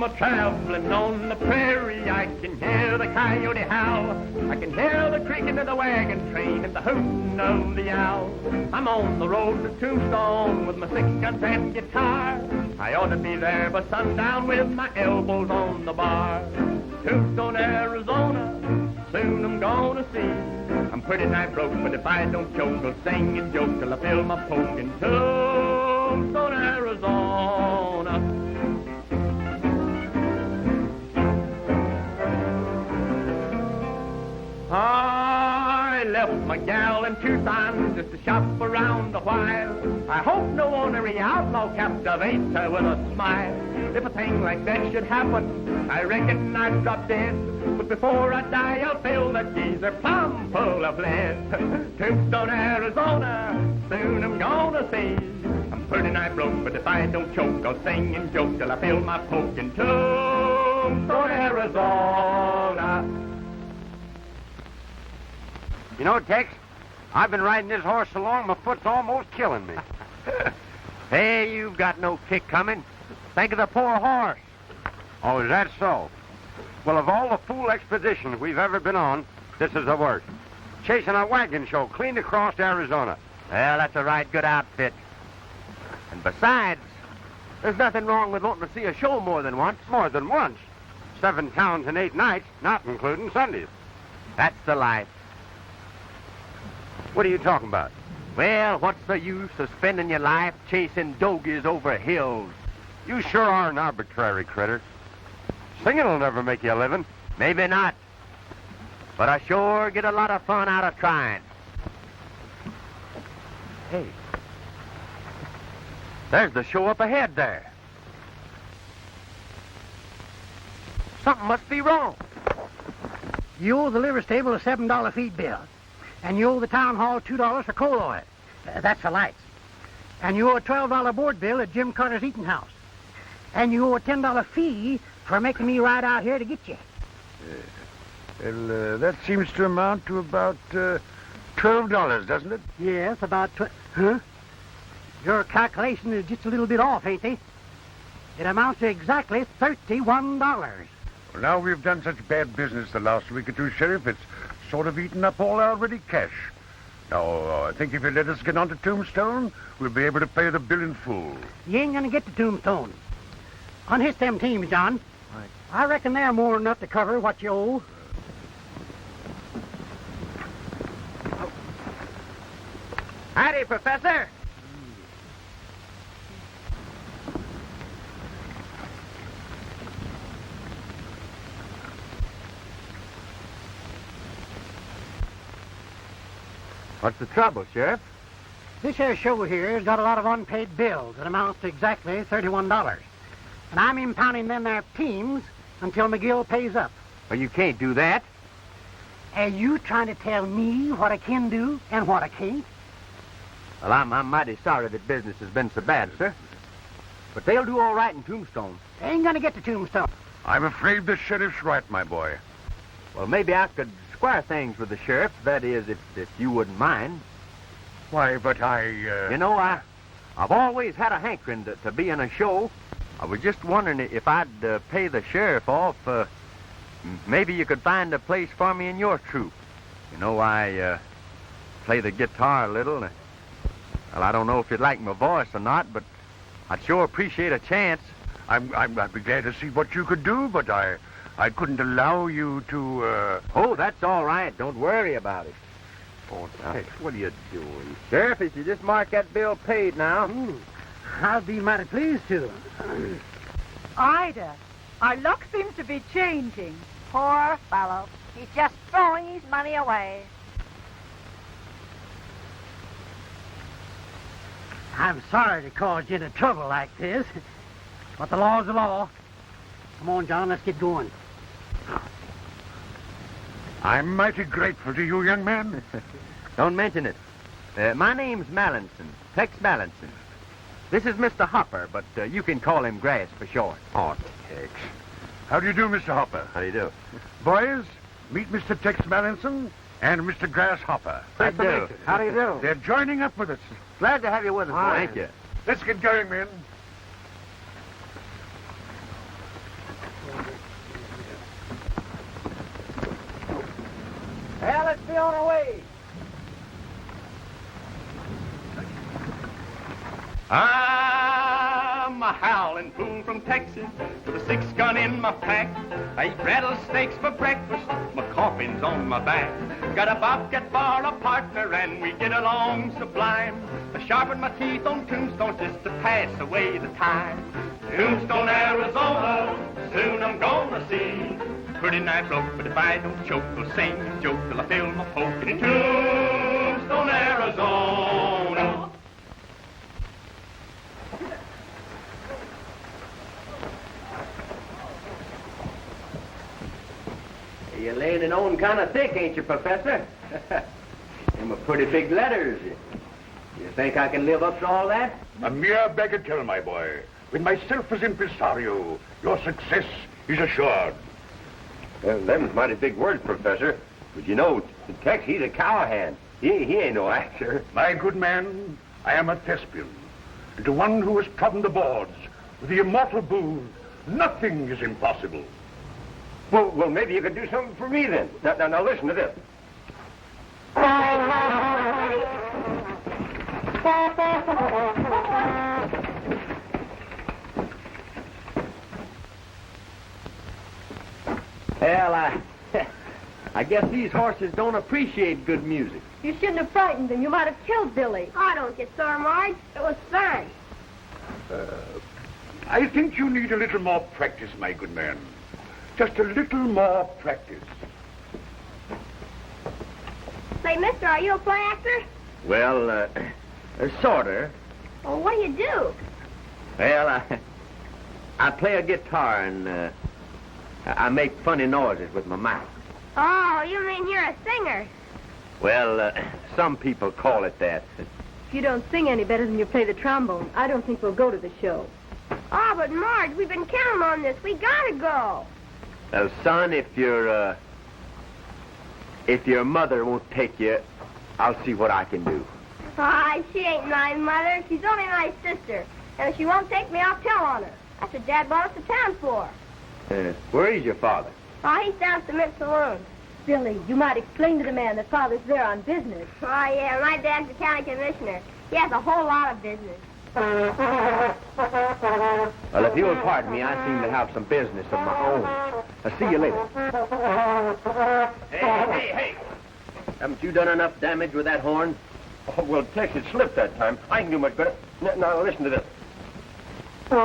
a traveling on the prairie, I can hear the coyote howl. I can hear the creaking of the wagon train and the hooting of the owl. I'm on the road to Tombstone with my six-gun and guitar. I ought to be there by sundown with my elbows on the bar. Tombstone, Arizona, soon I'm gonna see. I'm pretty nigh broke, but if I don't choke, I'll sing and joke till I feel my poke in Tombstone, Arizona. I left my gal in Tucson just to shop around a while. I hope no ornery outlaw captivates her with a smile. If a thing like that should happen, I reckon I'd drop dead. But before I die, I'll fill that geezer plumb full of lead. Tombstone, Arizona, soon I'm gonna see. I'm pretty nigh broke, but if I don't choke, I'll sing and joke till I feel my poke in Tombstone, Arizona. You know, Tex, I've been riding this horse so long, my foot's almost killing me. Hey, you've got no kick coming. Think of the poor horse. Oh, is that so? Well, of all the fool expeditions we've ever been on, this is the worst. Chasing a wagon show clean across Arizona. Well, that's a right good outfit. And besides, there's nothing wrong with wanting to see a show more than once. More than once. 7 towns and 8 nights, not including Sundays. That's the life. What are you talking about? Well, what's the use of spending your life chasing dogies over hills? You sure are an arbitrary critter. Singing will never make you a living. Maybe not. But I sure get a lot of fun out of trying. Hey. There's the show up ahead there. Something must be wrong. You owe the liver stable a $7 feed bill. And you owe the town hall $2 for coal oil. That's for lights. And you owe a $12 board bill at Jim Carter's eating house. And you owe a $10 fee for making me ride out here to get you. Well, that seems to amount to about $12, doesn't it? Yes, about Huh? Your calculation is just a little bit off, ain't they? It amounts to exactly $31. Well, now we've done such bad business the last week or two, Sheriff, it's sort of eaten up all our ready cash. Now, I think if you let us get on to Tombstone, we'll be able to pay the bill in full. You ain't gonna get to Tombstone. Unhitch them teams, John. Right. I reckon they're more than enough to cover what you owe. Howdy, Professor. What's the trouble, Sheriff? This here show here's got a lot of unpaid bills that amounts to exactly $31. And I'm impounding them there teams until McGill pays up. Well, you can't do that. Are you trying to tell me what I can do and what I can't? Well, I'm mighty sorry that business has been so bad, sir. But they'll do all right in Tombstone. They ain't gonna get to Tombstone. I'm afraid the sheriff's right, my boy. Well, maybe I could square things with the sheriff. That is, if you wouldn't mind. Why, but You know, I've always had a hankering to be in a show. I was just wondering if I'd pay the sheriff off. Maybe you could find a place for me in your troupe. You know, I play the guitar a little. Well, I don't know if you'd like my voice or not, but I'd sure appreciate a chance. I'd be glad to see what you could do, but I couldn't allow you to, Oh, that's all right. Don't worry about it. Oh, Tex, what are you doing? Sheriff, if you just mark that bill paid now. I'll be mighty pleased to. Ida, our luck seems to be changing. Poor fellow. He's just throwing his money away. I'm sorry to cause you into trouble like this, but the law's the law. Come on, John, let's get going. I'm mighty grateful to you, young man. Don't mention it. My name's Mallinson, Tex Mallinson. This is Mr. Hopper, but you can call him Grass for short. Oh, Tex. How do you do, Mr. Hopper? How do you do? Boys, meet Mr. Tex Mallinson and Mr. Grasshopper. How do you do? How do you do? They're joining up with us. Glad to have you with us. Thank you. Let's get going, men. Let's be on our way. I'm a howling fool from Texas with a 6-gun in my pack. I eat rattlesnakes for breakfast, my coffin's on my back. Got a bobcat for a partner and we get along sublime. I sharpen my teeth on tombstones just to pass away the time. Tombstone, Arizona, soon I'm gonna see. Pretty night broke, but if I don't choke, I'll sing and joke till I feel my poke in Tombstone, Arizona. You're laying it on kind of thick, ain't you, Professor? Them are pretty big letters. You think I can live up to all that? A mere bagatelle, my boy. With myself as impresario, your success is assured. Well, them's mighty big words, Professor. But you know, Tex, he's a cowhand. He ain't no actor. My good man, I am a thespian. And to one who has trodden the boards with the immortal boon, nothing is impossible. Well, maybe you could do something for me then. Now listen to this. Well, I guess these horses don't appreciate good music. You shouldn't have frightened them. You might have killed Billy. I don't get sore, Marge. It was fun. I think you need a little more practice, my good man. Just a little more practice. Say, mister, are you a play actor? Well, sorta. Well, what do you do? Well, I play a guitar and I make funny noises with my mouth. Oh, you mean you're a singer? Well, some people call it that. If you don't sing any better than you play the trombone, I don't think we'll go to the show. Oh, but Marge, we've been counting on this. We gotta go. Well, son, if your mother won't take you, I'll see what I can do. Why, she ain't my mother. She's only my sister. And if she won't take me, I'll tell on her. That's what Dad brought us to town for. Where is your father? Oh, he's down at the Mint Saloon. Billy, you might explain to the man that Father's there on business. Oh, yeah, my dad's the county commissioner. He has a whole lot of business. Well, if you'll pardon me, I seem to have some business of my own. I'll see you later. Hey! Haven't you done enough damage with that horn? Oh, well, Tex, it slipped that time. I can do much better. Now, listen to this. Come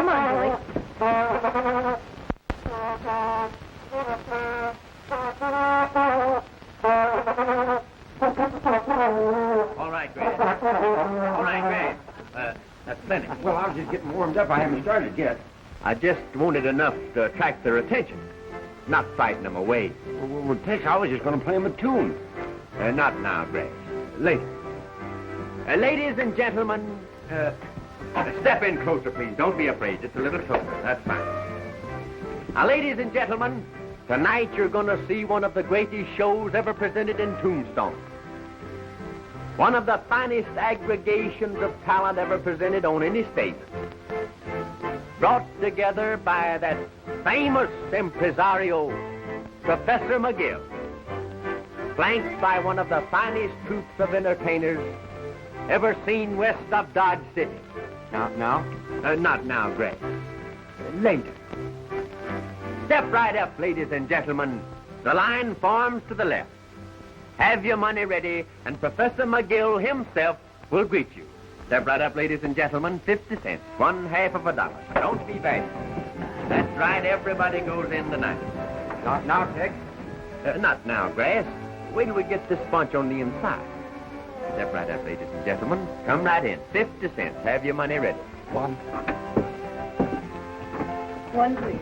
on, Billy. All right, Grant. That's plenty. Well, I was just getting warmed up. I haven't started yet. I just wanted enough to attract their attention, not frighten them away. Well, Tex, I was just going to play him a tune. Not now, Grant. Later. Ladies and gentlemen, step in closer, please. Don't be afraid. Just a little closer. That's fine. Now, ladies and gentlemen, tonight you're going to see one of the greatest shows ever presented in Tombstone. One of the finest aggregations of talent ever presented on any stage. Brought together by that famous impresario, Professor McGill. Flanked by one of the finest troops of entertainers ever seen west of Dodge City. Not now, Greg. Later. Step right up, ladies and gentlemen. The line forms to the left. Have your money ready, and Professor McGill himself will greet you. Step right up, ladies and gentlemen. 50 cents, $1/2 of a dollar. Don't be bashful. That's right, everybody goes in tonight. Not now, Tex. Not now, Grass. Wait till we get this bunch on the inside. Step right up, ladies and gentlemen. Come right in. 50 cents. Have your money ready. One, please.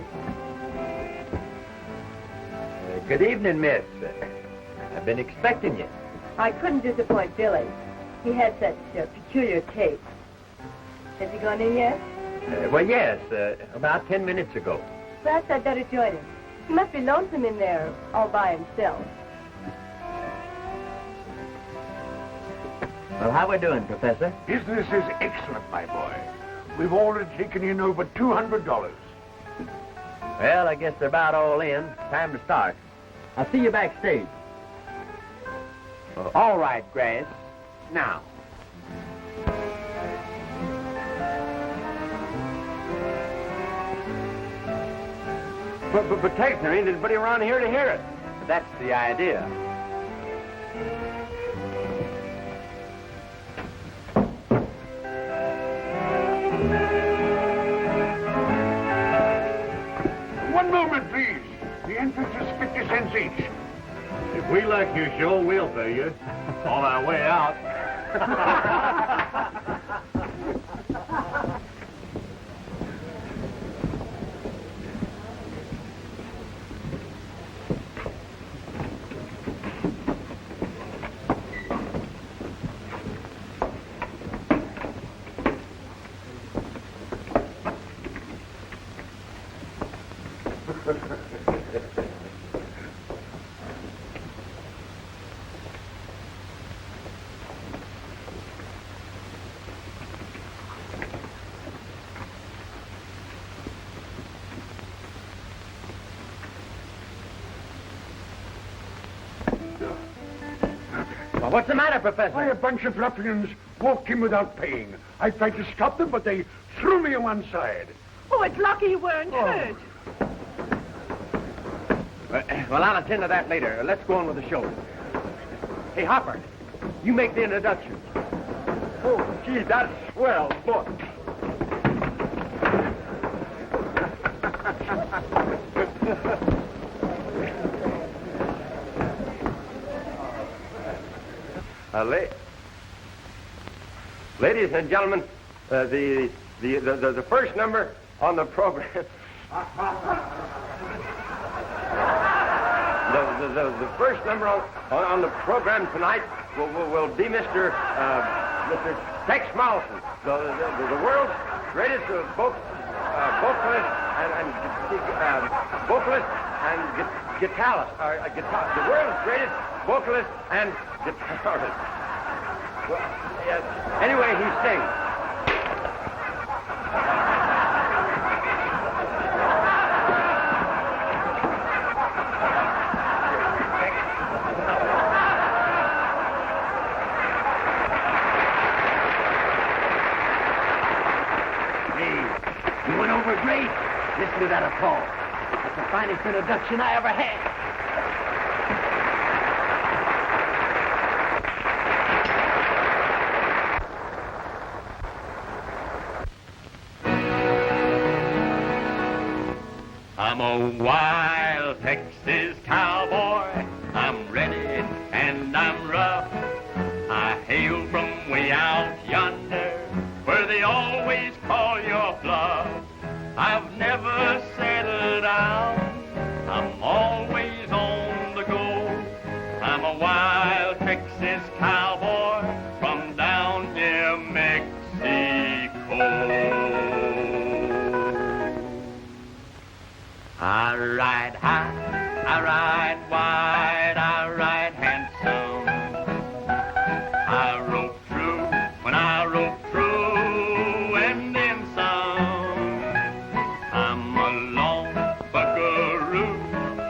Good evening, miss. I've been expecting you. I couldn't disappoint Billy. He had such peculiar taste. Has he gone in yet? Well, yes, about 10 minutes ago. Perhaps I'd better join him. He must be lonesome in there all by himself. Well, how we doing, Professor? Business is excellent, my boy. We've already taken in over $200. Well, I guess they're about all in. Time to start. I'll see you backstage. All right, Grass. Now. But Tex, there ain't anybody around here to hear it. That's the idea. One moment, please. The entrance is 50 cents each. If we like your show, we'll pay you. On our way out. Well, what's the matter, Professor? Why, a bunch of ruffians walked in without paying. I tried to stop them, but they threw me on one side. Oh, it's lucky you weren't hurt. Well, I'll attend to that later. Let's go on with the show. Hey, Hopper, you make the introduction. Oh, gee, that's swell. Look. Ladies and gentlemen, the first number on the program. The first number on the program tonight will be Mr. Tex Mousen, the world's greatest vocalist and guitarist. The world's greatest vocalist and guitarist. Well, anyway, he sings. You went over great. Listen to that applause. That's the finest introduction I ever had. I'm a wild Texas cowboy. I'm ready and I'm rough. I hail from way out yonder, where they always call your bluff. I've never settled down. I'm always on the go. I'm a wild Texas cowboy from down near Mexico. I ride high, I ride wide, I ride handsome. I rope true when I rope true, and then some. I'm a long buckaroo,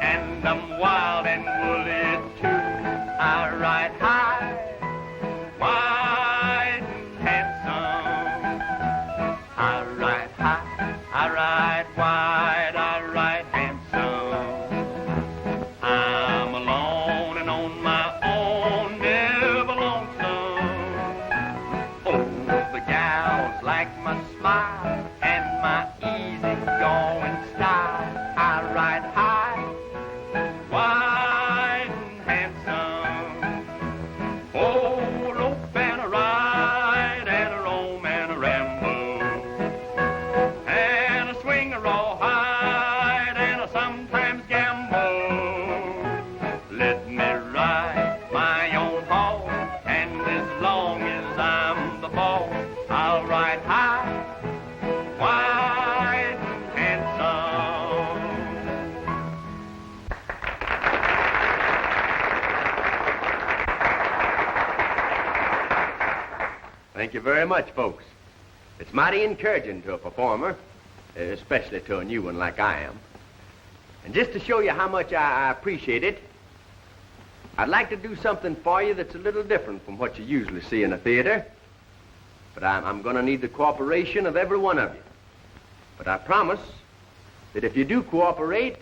and I'm wild and woolly too. I ride high, wide, and handsome. I ride high, I ride wide, I ride handsome. I'm alone and on my own, never lonesome. Oh, the gals like my smile and my easy-going style. I ride high, wide, and handsome. Oh, rope and a ride and a roam and a ramble, and a swing a rawhide and a sometimes gamble. Let me ride my own horse, and as long as I'm the boss, I'll ride high, wide, and handsome. Thank you very much, folks. It's mighty encouraging to a performer, especially to a new one like I am. And just to show you how much I appreciate it, I'd like to do something for you that's a little different from what you usually see in a theater. But I'm going to need the cooperation of every one of you. But I promise that if you do cooperate,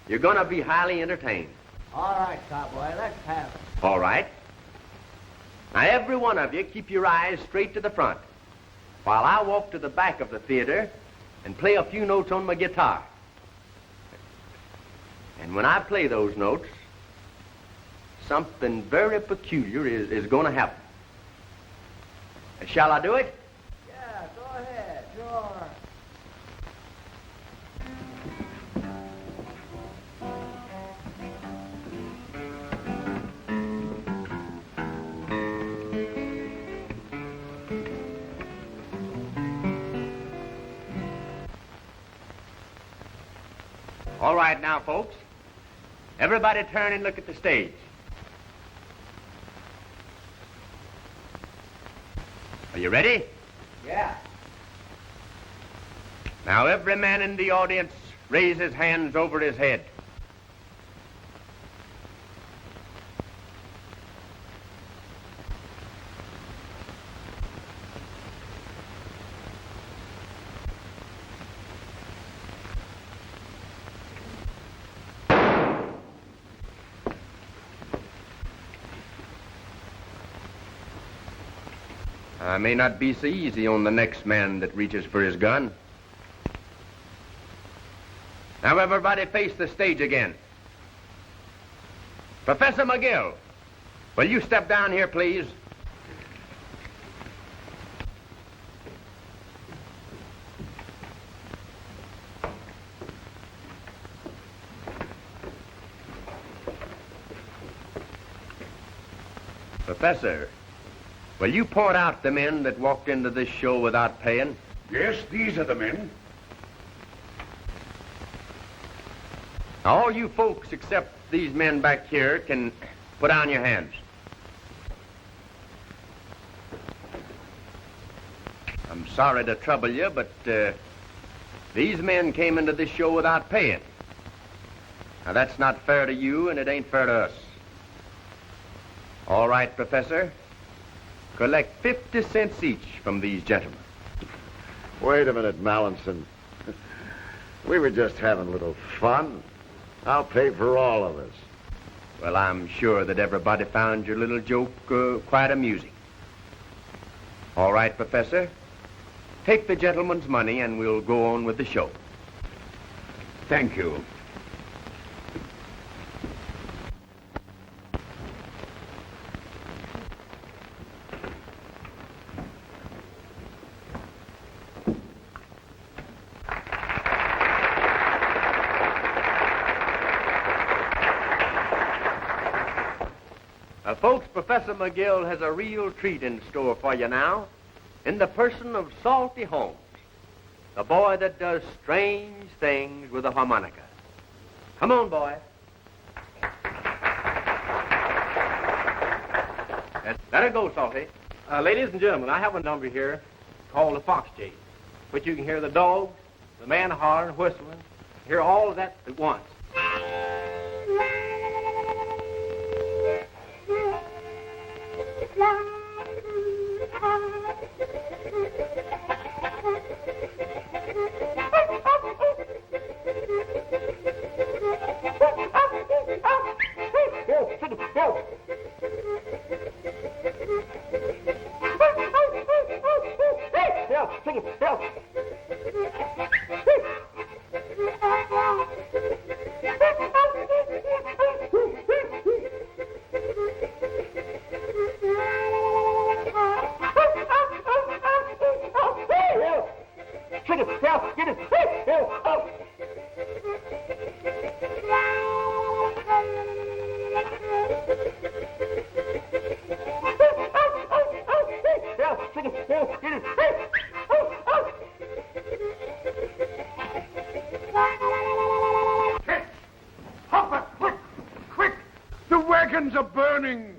you're going to be highly entertained. All right, cowboy, let's have it. All right. Now, every one of you, keep your eyes straight to the front while I walk to the back of the theater and play a few notes on my guitar. And when I play those notes, something very peculiar is going to happen. Shall I do it? Yeah, go ahead, sure. All right now, folks. Everybody turn and look at the stage. Are you ready? Yeah. Now, every man in the audience raise his hands over his head. I may not be so easy on the next man that reaches for his gun. Now everybody face the stage again. Professor McGill, will you step down here, please? Professor, will you point out the men that walked into this show without paying? Yes, these are the men. All you folks except these men back here can put down your hands. I'm sorry to trouble you, but these men came into this show without paying. Now, that's not fair to you, and it ain't fair to us. All right, Professor. Collect 50 cents each from these gentlemen. Wait a minute, Mallinson. We were just having a little fun. I'll pay for all of us. Well, I'm sure that everybody found your little joke quite amusing. All right, Professor. Take the gentleman's money and we'll go on with the show. Thank you. Folks, Professor McGill has a real treat in store for you now, in the person of Salty Holmes, the boy that does strange things with a harmonica. Come on, boy. Let her go, Salty. Ladies and gentlemen, I have a number here called the Fox Chase, which you can hear the dogs, the man hollering, whistling, hear all of that at once. Wagons are burning!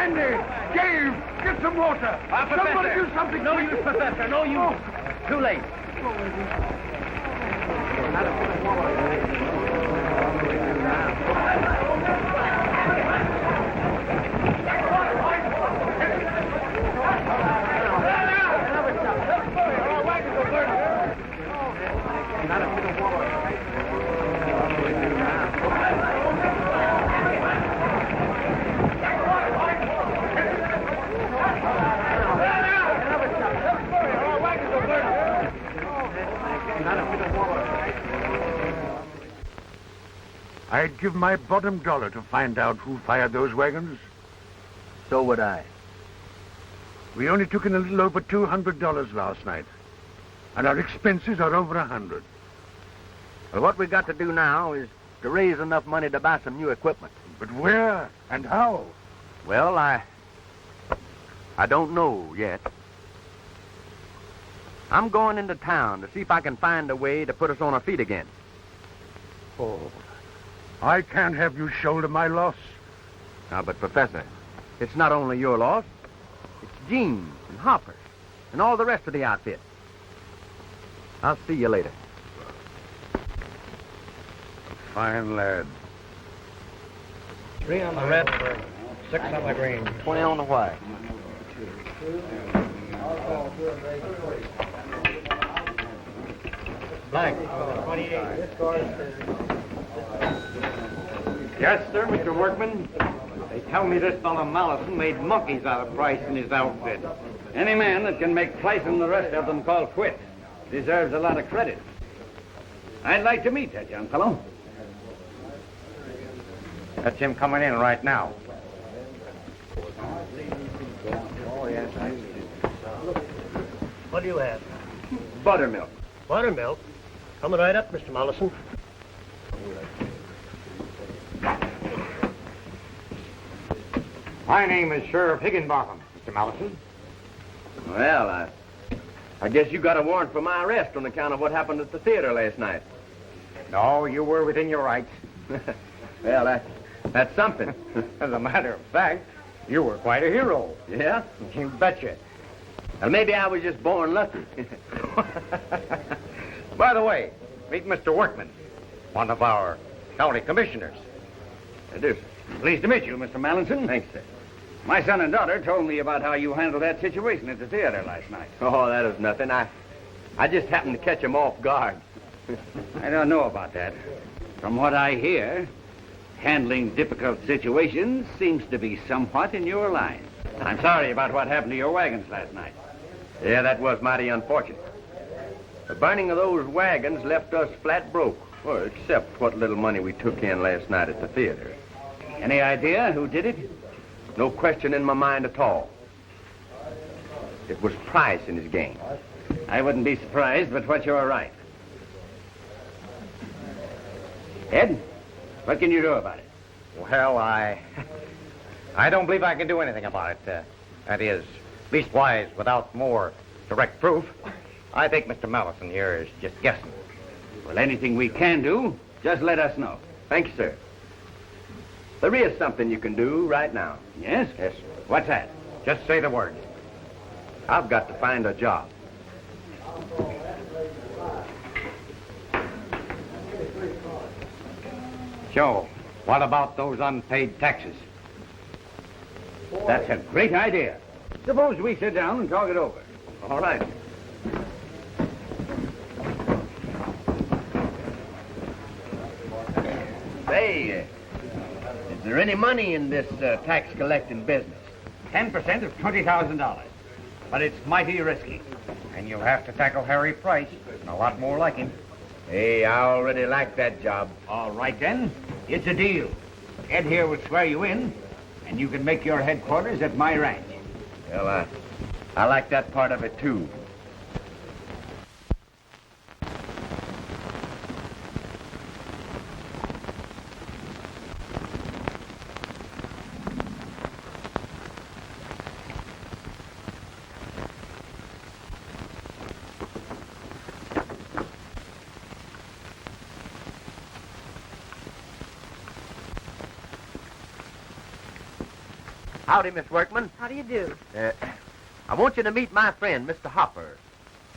Brandy! Dave! Get some water! Somebody do something! No use, Professor. No use. Too late. I'd give my bottom dollar to find out who fired those wagons. So would I. We only took in a little over $200 last night. And our expenses are over $100. Well, what we got to do now is to raise enough money to buy some new equipment. But where and how? Well, I don't know yet. I'm going into town to see if I can find a way to put us on our feet again. Oh, I can't have you shoulder my loss. Now, but Professor, it's not only your loss. It's Gene's and Hopper's and all the rest of the outfit. I'll see you later. Fine lad. 3 on the red, 6 on the green. 20 on the white. Black, 28. Yes, sir, Mr. Workman. They tell me this fellow Mallison made monkeys out of Price in his outfit. Any man that can make Price and the rest of them call quits deserves a lot of credit. I'd like to meet that young fellow. That's him coming in right now. What do you have? Buttermilk. Buttermilk? Coming right up, Mr. Mollison. My name is Sheriff Higginbotham, Mr. Mallison. Well, I guess you got a warrant for my arrest on account of what happened at the theater last night. No, you were within your rights. Well, that's something. As a matter of fact, you were quite a hero. Yeah? You betcha. Well, maybe I was just born lucky. By the way, meet Mr. Workman, one of our county commissioners. I do. Pleased to meet you, Mr. Mallinson. Thanks, sir. My son and daughter told me about how you handled that situation at the theater last night. Oh, that was nothing. I just happened to catch him off guard. I don't know about that. From what I hear, handling difficult situations seems to be somewhat in your line. I'm sorry about what happened to your wagons last night. Yeah, that was mighty unfortunate. The burning of those wagons left us flat broke, well, except what little money we took in last night at the theater. Any idea who did it? No question in my mind at all. It was Price and his gang. I wouldn't be surprised, but what you're right. Ed, what can you do about it? Well, I don't believe I can do anything about it. That is, leastwise, without more direct proof. I think Mr. Mallison here is just guessing. Well, anything we can do, just let us know. Thank you, sir. There is something you can do right now. Yes? Yes, sir. What's that? Just say the word. I've got to find a job. Joe, what about those unpaid taxes? That's a great idea. Suppose we sit down and talk it over. All right. Say, is there any money in this tax collecting business? 10% of $20,000. But it's mighty risky. And you'll have to tackle Harry Price and a lot more like him. Hey, I already like that job. All right, then. It's a deal. Ed here will swear you in, and you can make your headquarters at my ranch. Well, I like that part of it, too. Howdy, Miss Workman. How do you do? I want you to meet my friend, Mr. Hopper.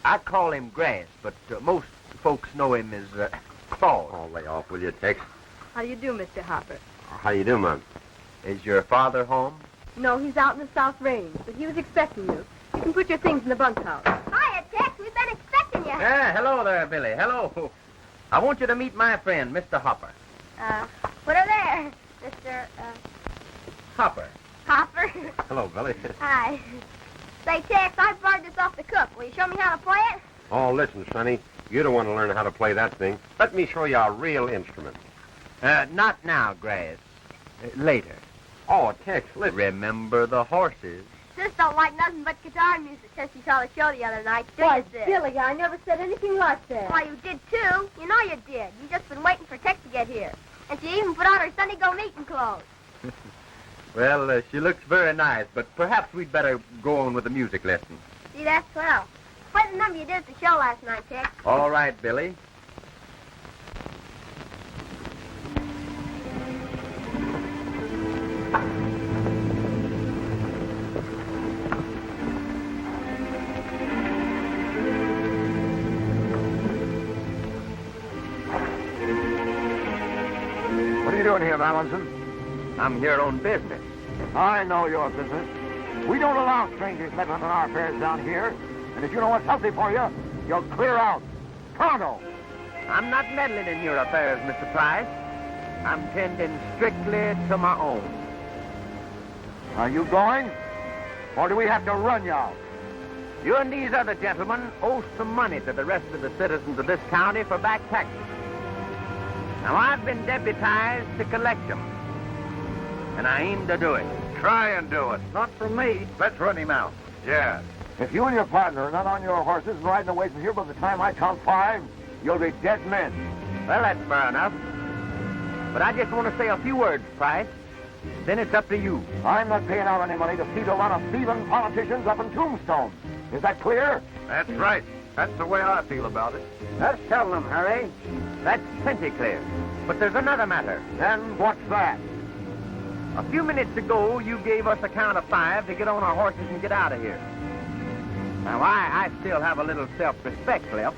I call him Grass, but most folks know him as Claus. Oh, lay off, will you, Tex? How do you do, Mr. Hopper? How you do, Mom? Is your father home? No, he's out in the South Range, but he was expecting you. You can put your things in the bunkhouse. Hiya, Tex. We've been expecting you. Hello there, Billy. Hello. I want you to meet my friend, Mr. Hopper. Put her there, Mr. Hopper. Hopper. Hello, Billy. Hi. Say, Tex, I borrowed this off the cook. Will you show me how to play it? Oh, listen, Sonny. You don't want to learn how to play that thing. Let me show you a real instrument. Not now, Grass. Later. Oh, Tex, listen. Remember the horses. Sis don't like nothing but guitar music since she saw the show the other night. Do Why, you, Sis? Billy, I never said anything like that. Why, you did, too. You know you did. You just been waiting for Tex to get here. And she even put on her Sunday go-meeting clothes. Well, she looks very nice, but perhaps we'd better go on with the music lesson. See, that's swell. Play the number you did at the show last night, Tex. All right, Billy. What are you doing here, Mallinson? I'm here on business. I know your business. We don't allow strangers meddling in our affairs down here. And if you know what's healthy for you, you'll clear out. Pronto. I'm not meddling in your affairs, Mr. Price. I'm tending strictly to my own. Are you going? Or do we have to run you out? You and these other gentlemen owe some money to the rest of the citizens of this county for back taxes. Now, I've been deputized to collect them. And I aim to do it. Try and do it. Not from me. Let's run him out. Yeah. If you and your partner are not on your horses and riding away from here by the time I count 5, you'll be dead men. Well, that's fair enough. But I just want to say a few words, Price. Then it's up to you. I'm not paying out any money to feed a lot of thieving politicians up in Tombstone. Is that clear? That's right. That's the way I feel about it. Let's tell them, Harry. That's plenty clear. But there's another matter. Then what's that? A few minutes ago, you gave us a count of 5 to get on our horses and get out of here. Now, I still have a little self-respect left,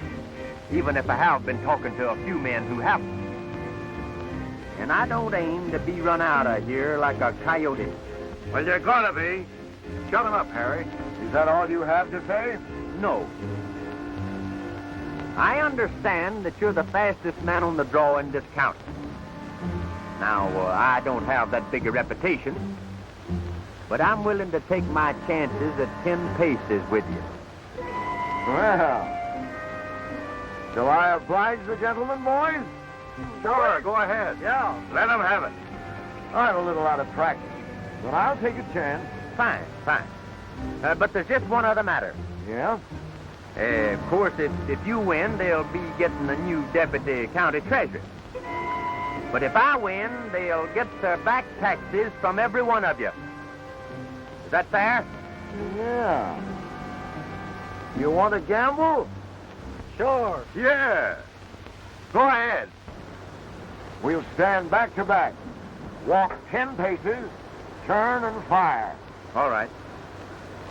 even if I have been talking to a few men who haven't. And I don't aim to be run out of here like a coyote. Well, you're gonna be. Shut him up, Harry. Is that all you have to say? No. I understand that you're the fastest man on the draw in this county. Now, I don't have that big a reputation, but I'm willing to take my chances at 10 paces with you. Well, shall I oblige the gentleman, boys? Sure, go ahead. Yeah. Let them have it. I'm a little out of practice, but I'll take a chance. Fine. But there's just one other matter. Yeah? Of course, if you win, they'll be getting a new deputy county treasurer. But if I win, they'll get their back taxes from every one of you. Is that fair? Yeah. You want to gamble? Sure. Yeah. Go ahead. We'll stand back to back. Walk 10 paces, turn and fire. All right.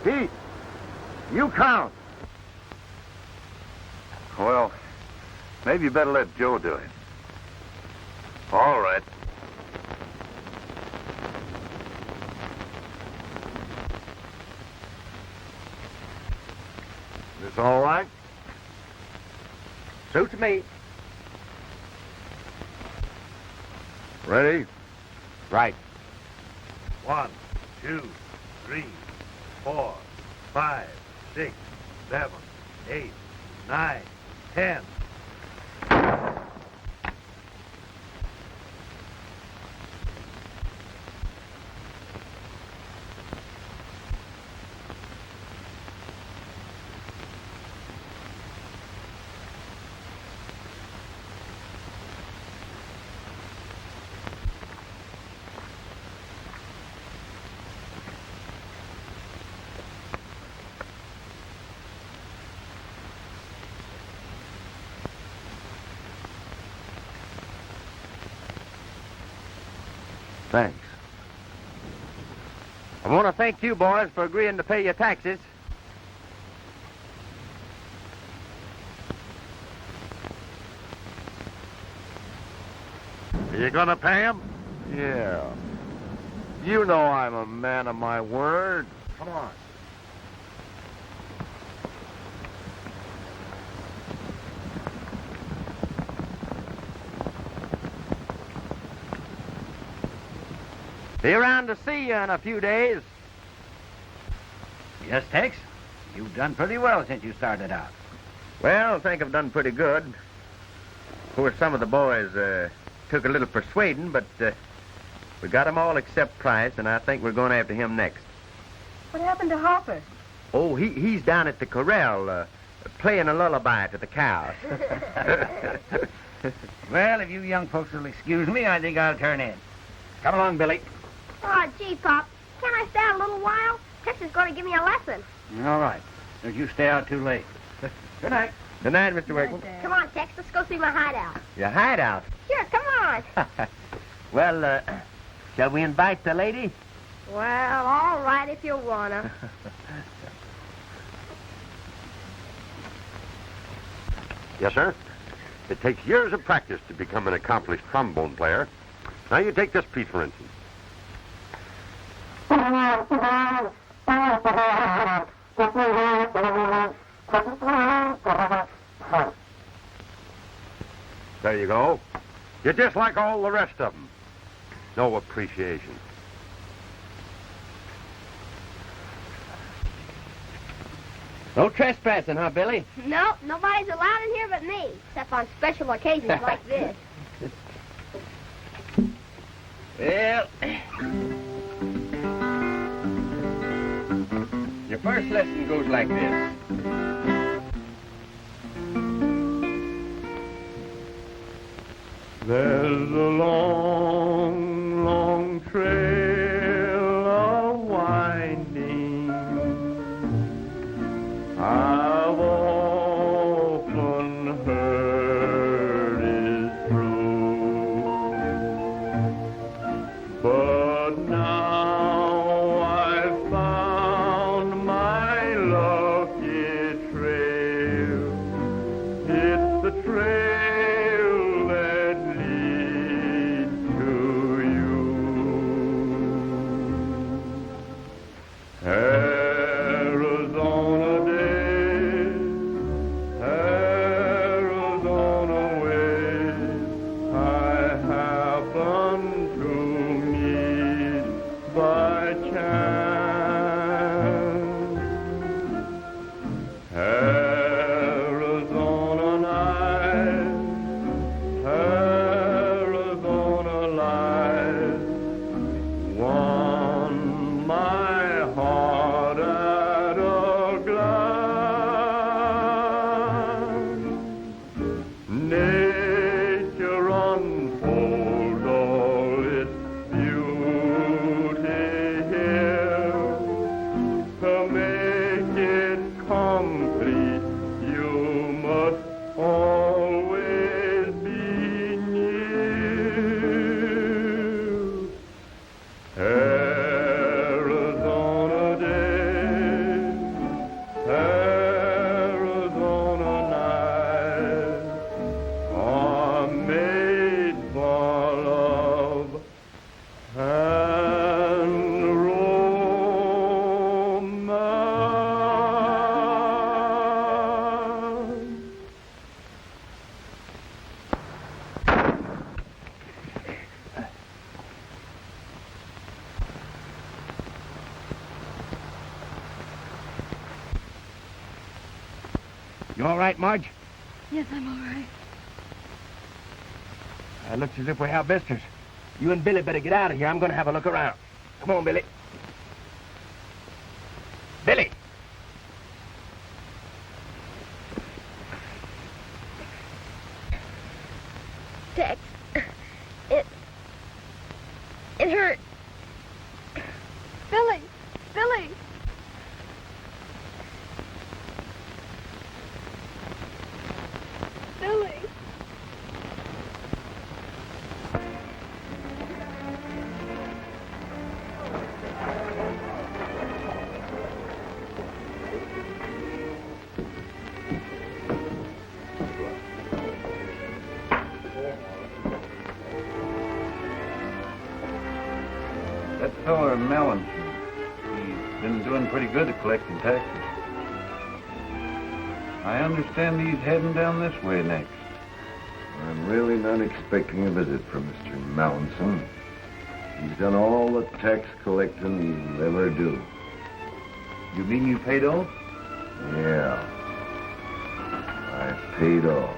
Pete, you count. Well, maybe you better let Joe do it. All right. This all right? Suits me. Ready? Right. 1, 2, 3, 4, 5, 6, 7, 8, 9, 10. Thanks. I want to thank you boys for agreeing to pay your taxes. Are you going to pay him? Yeah. You know I'm a man of my word. Come on. Be around to see you in a few days. Yes, Tex. You've done pretty well since you started out. Well, I think I've done pretty good. Of course, some of the boys took a little persuading, but we got 'em all except Price, and I think we're going after him next. What happened to Hopper? Oh, he's down at the corral playing a lullaby to the cows. Well, if you young folks will excuse me, I think I'll turn in. Come along, Billy. Oh, gee, Pop. Can't I stay out a little while? Tex is going to give me a lesson. All right. Don't you stay out too late. Good night. Good night, Mr. Workman. Come on, Tex. Let's go see my hideout. Your hideout. Sure, come on. Well, shall we invite the lady? Well, all right if you wanna. Yes, sir. It takes years of practice to become an accomplished trombone player. Now you take this piece, for instance. There you go. You're just like all the rest of them. No appreciation. No trespassing, huh, Billy? No, nobody's allowed in here but me, except on special occasions like this. Well, your first lesson goes like this. There's a long, long trail of winding. I've often heard is true, but now I've found my lucky trail. It's the trail that leads to you. Arizona days, Arizona ways, I happen to meet by chance. Arizona nights, Arizona lights, won my heart at a glance. Nature unfolds all its beauty here. To make it complete, you must always be near. Arizona days, Arizona nights are made for love and romance. You all right, Marge? Yes, I'm all right. It looks as if we have visitors. You and Billy better get out of here. I'm going to have a look around. Come on, Billy. Billy! Tex, it hurt. Billy! Billy! Billy! feller Mellon. He's been doing pretty good at collecting taxes. I understand he's heading down this way next. I'm really not expecting a visit from Mr. Mallinson. He's done all the tax collecting he'll ever do. You mean you paid off? Yeah. I paid off.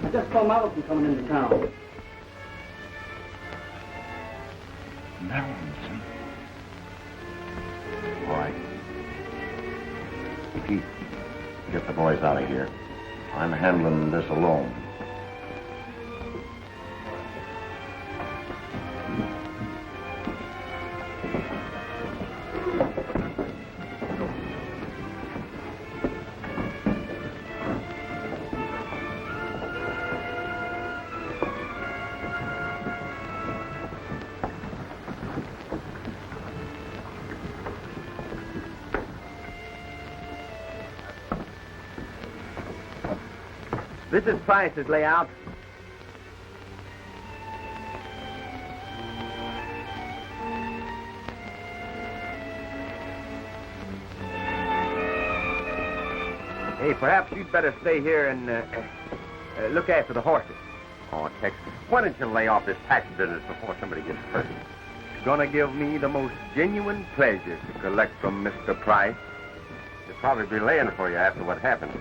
I just saw Mallinson coming into town. Mallinson? All right. Pete, get the boys out of here. I'm handling this alone. This is Price's layout. Hey, perhaps you'd better stay here and look after the horses. Oh, Tex, why don't you lay off this tax business before somebody gets hurt? It's gonna give me the most genuine pleasure to collect from Mr. Price. He'll probably be laying for you after what happened.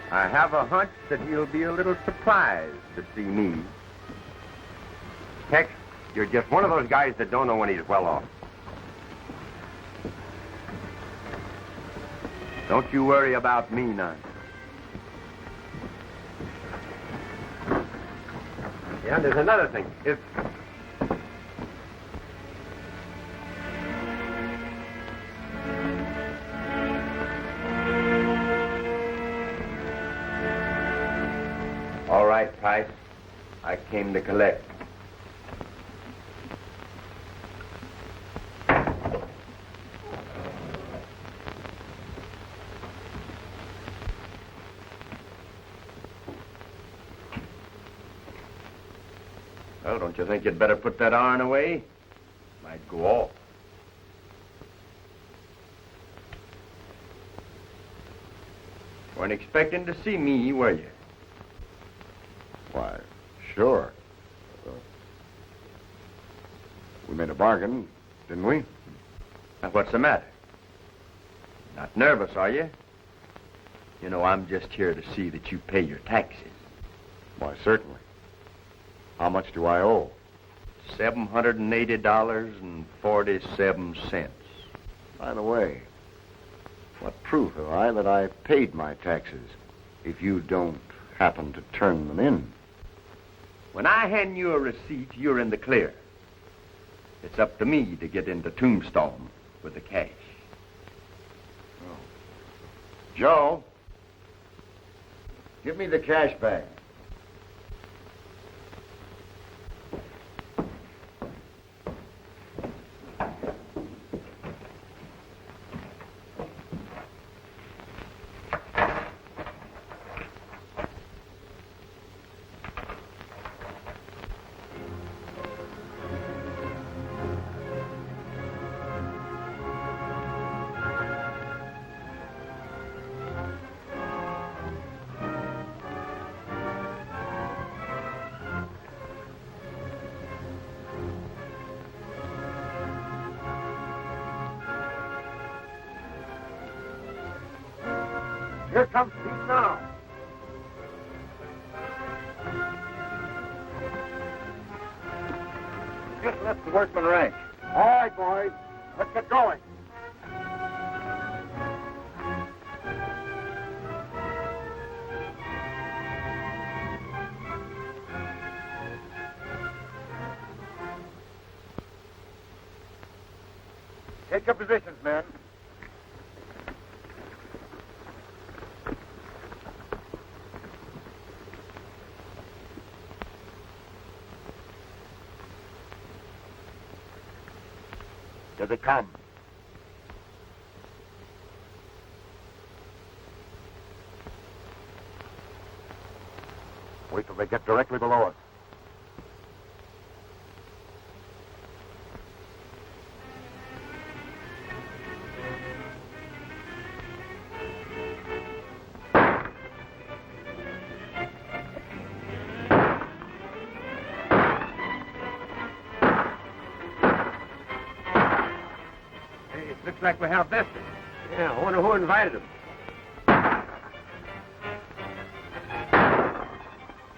I have a hunch that he'll be a little surprised to see me. Tex, you're just one of those guys that don't know when he's well off. Don't you worry about me none. Yeah, there's another thing. If All right, Price. I came to collect. Well, don't you think you'd better put that iron away? Might go off. Weren't expecting to see me, were you? Why, sure. We made a bargain, didn't we? Now, what's the matter? Not nervous, are you? You know, I'm just here to see that you pay your taxes. Why, certainly. How much do I owe? $780.47. By the way, what proof have I that I paid my taxes if you don't happen to turn them in? When I hand you a receipt, you're in the clear. It's up to me to get into Tombstone with the cash. Oh. Joe, give me the cash bag. Here comes Pete now. Just left the workman ranch. All right, boys. Let's get going. Take your positions, men. Here they come. Wait till they get directly below us. Looks like we have Vesta. Yeah, I wonder who invited him.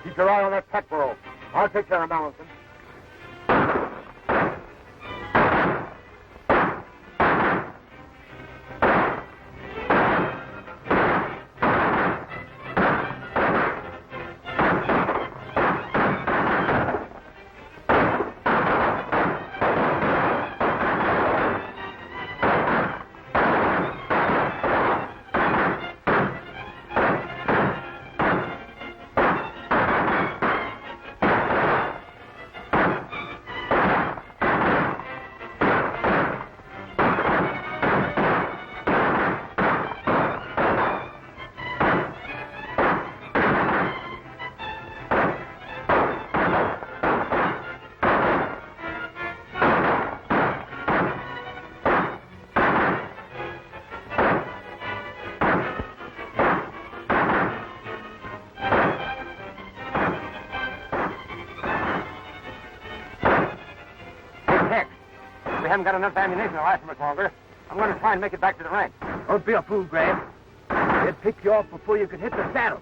Keep your eye on that petrol. I'll take care of Mallinson. We haven't got enough ammunition to last much longer. I'm going to try and make it back to the ranch. Don't be a fool, Grab. They'd pick you off before you could hit the saddle.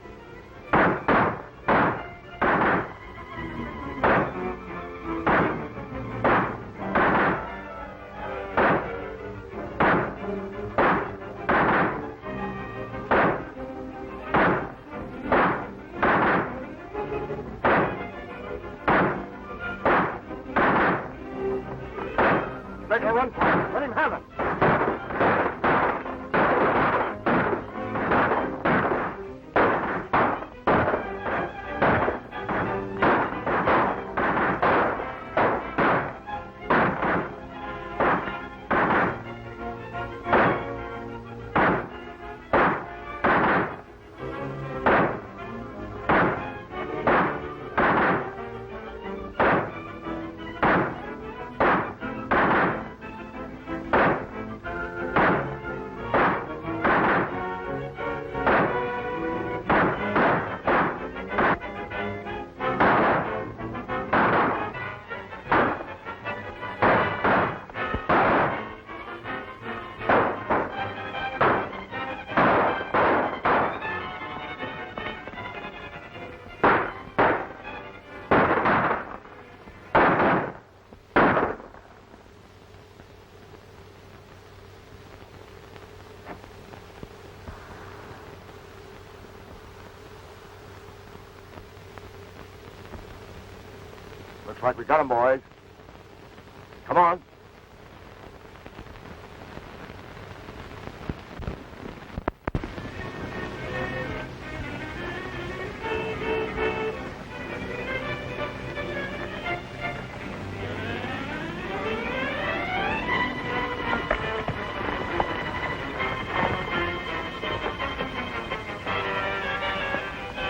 Run for it. Let him have it. Looks like we got him, boys. Come on.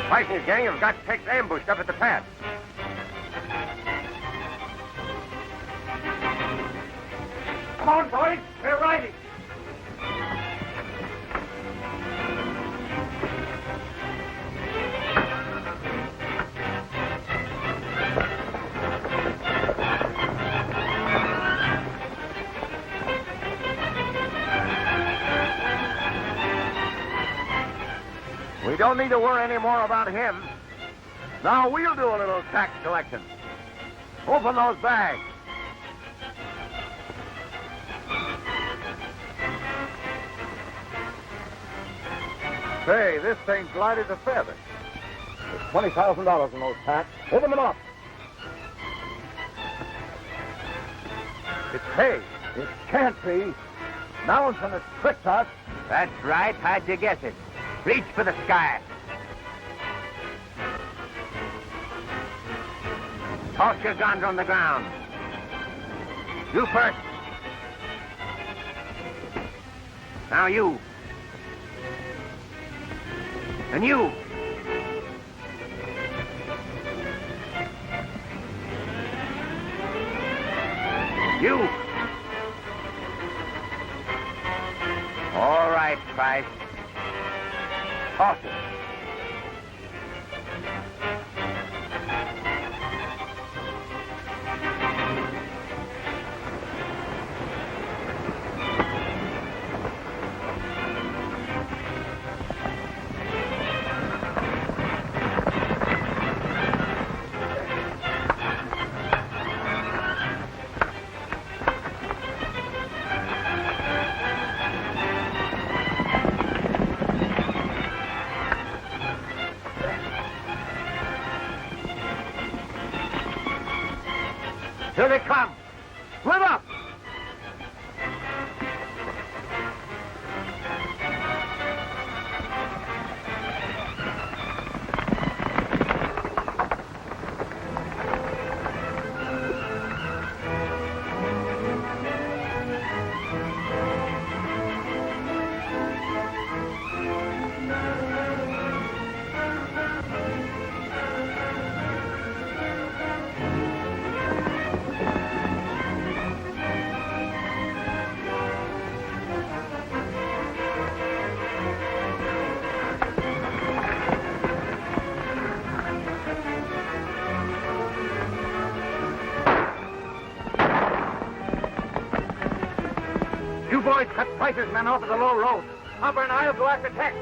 Mike and his gang have got Tex ambushed up at the pass. Come on, boys. We're riding. We don't need to worry any more about him. Now we'll do a little tax collection. Open those bags. Say, this thing's light as a feather. There's $20,000 in those packs. Open them up. It's hay. It can't be. Mallinson has tricked us. That's right. How'd you guess it? Reach for the sky. Toss your guns on the ground. You first. Now you. And you. You. All right, Price. Toss it. Here they come. Split up. You boys cut Price's men off at the low road. Hopper and I'll go after Tex.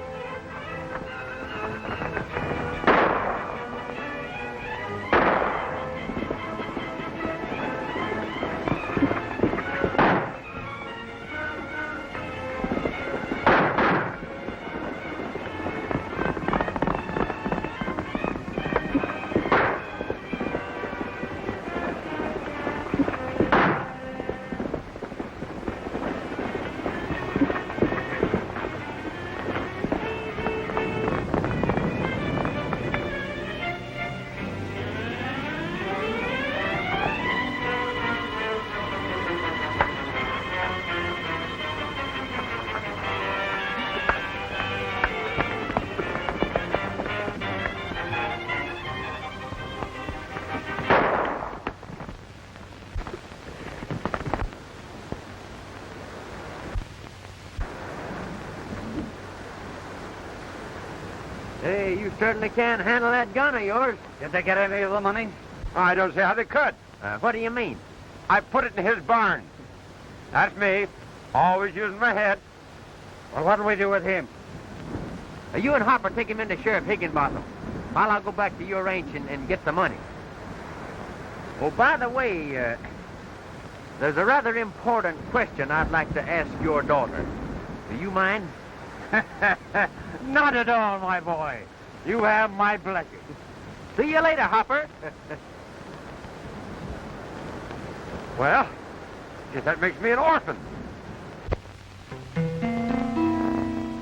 Hey, you certainly can handle that gun of yours. Did they get any of the money? I don't see how they could. What do you mean? I put it in his barn. That's me. Always using my head. Well, what'll we do with him? You and Hopper take him into Sheriff Higginbotham while I'll go back to your ranch and get the money. Oh, by the way, there's a rather important question I'd like to ask your daughter. Do you mind? Not at all, my boy. You have my blessing. See you later, Hopper. Well, guess that makes me an orphan.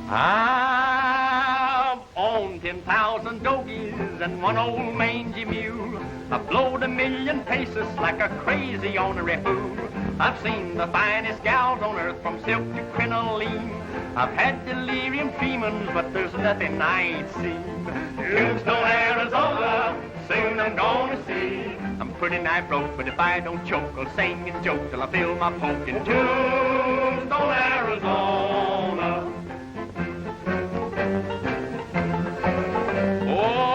I've owned 10,000 dogies and one old mangy mule. I've blowed 1,000,000 paces like a crazy ornery fool. I've seen the finest gals on earth from silk to crinoline. I've had delirium tremens, but there's nothing I ain't seen. Tombstone, Arizona, soon I'm gonna see. I'm pretty nigh broke, but if I don't choke, I'll sing and joke till I feel my poke in Tombstone, Arizona. Oh,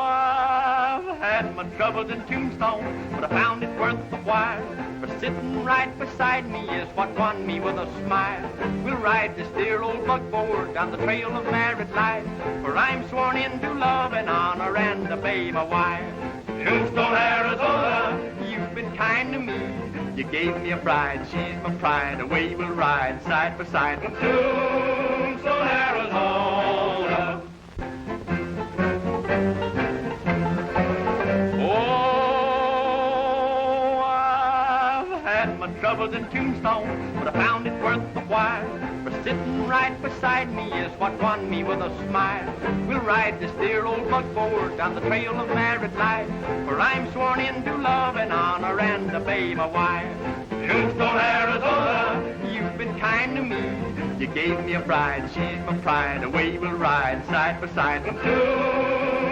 I've had my troubles in Tombstone, but I found it worth the while. For sitting right beside me is what won me with a smile. We'll ride this dear old buckboard down the trail of married life, for I'm sworn into love and honor and obey my wife. Tombstone, Arizona, you've been kind to me. You gave me a bride, she's my pride. Away we'll ride side by side from Tombstone, Arizona. Troubles in Tombstone, but I found it worth the while. For sitting right beside me is what won me with a smile. We'll ride this dear old buckboard down the trail of married life, for I'm sworn into love and honor and obey my wife. Tombstone, Arizona, you've been been kind to me. You gave me a bride, she's my pride. Away we'll ride side by side.